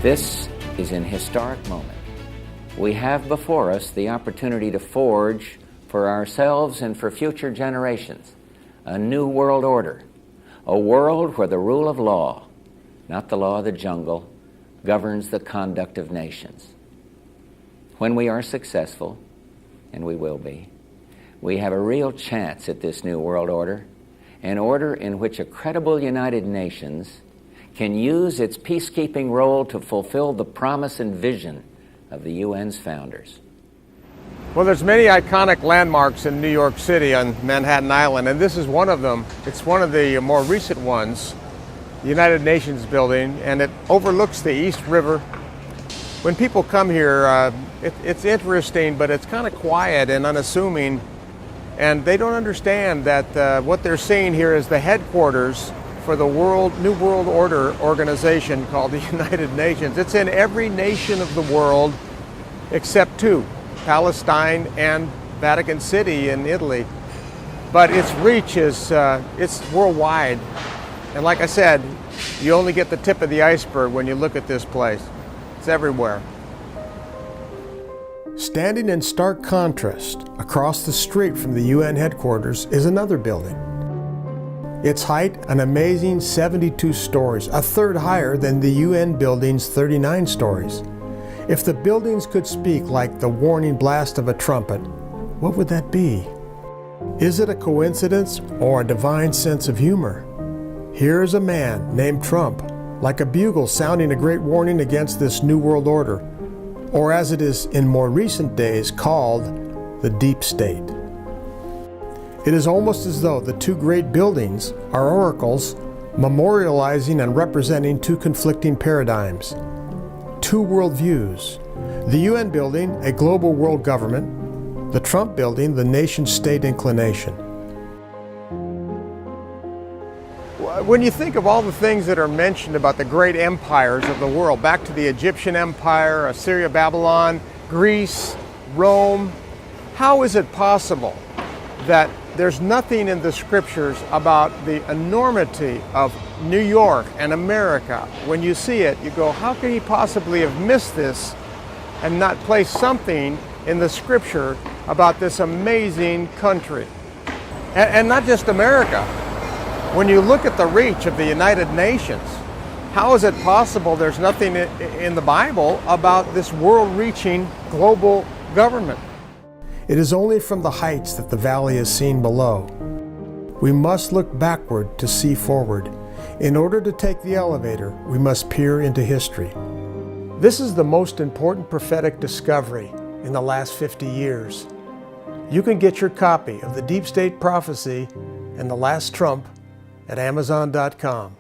This is an historic moment. We have before us the opportunity to forge for ourselves and for future generations a new world order, a world where the rule of law, not the law of the jungle, governs the conduct of nations. When we are successful, and we will be, we have a real chance at this new world order, an order in which a credible United Nations can use its peacekeeping role to fulfill the promise and vision of the UN's founders. Well, there's many iconic landmarks in New York City on Manhattan Island, and this is one of them. It's one of the more recent ones, the United Nations building, and it overlooks the East River. When people come here, it's interesting, but it's kind of quiet and unassuming, and they don't understand that what they're seeing here is the headquarters for the New World Order organization called the United Nations. It's in every nation of the world except two, Palestine and Vatican City in Italy. But its reach is it's worldwide. And like I said, you only get the tip of the iceberg when you look at this place. It's everywhere. Standing in stark contrast across the street from the UN headquarters is another building. Its height, an amazing 72 stories, a third higher than the UN building's 39 stories. If the buildings could speak like the warning blast of a trumpet, what would that be? Is it a coincidence or a divine sense of humor? Here is a man named Trump, like a bugle sounding a great warning against this New World Order, or as it is in more recent days called, the Deep State. It is almost as though the two great buildings are oracles memorializing and representing two conflicting paradigms, two worldviews. The UN building, a global world government, the Trump building, the nation-state inclination. When you think of all the things that are mentioned about the great empires of the world, back to the Egyptian Empire, Assyria, Babylon, Greece, Rome, how is it possible that there's nothing in the scriptures about the enormity of New York and America? When you see it, you go, how could he possibly have missed this and not place something in the scripture about this amazing country? And not just America. When you look at the reach of the United Nations, how is it possible there's nothing in the Bible about this world-reaching global government? It is only from the heights that the valley is seen below. We must look backward to see forward. In order to take the elevator, we must peer into history. This is the most important prophetic discovery in the last 50 years. You can get your copy of the Deep State Prophecy and the Last Trump at Amazon.com.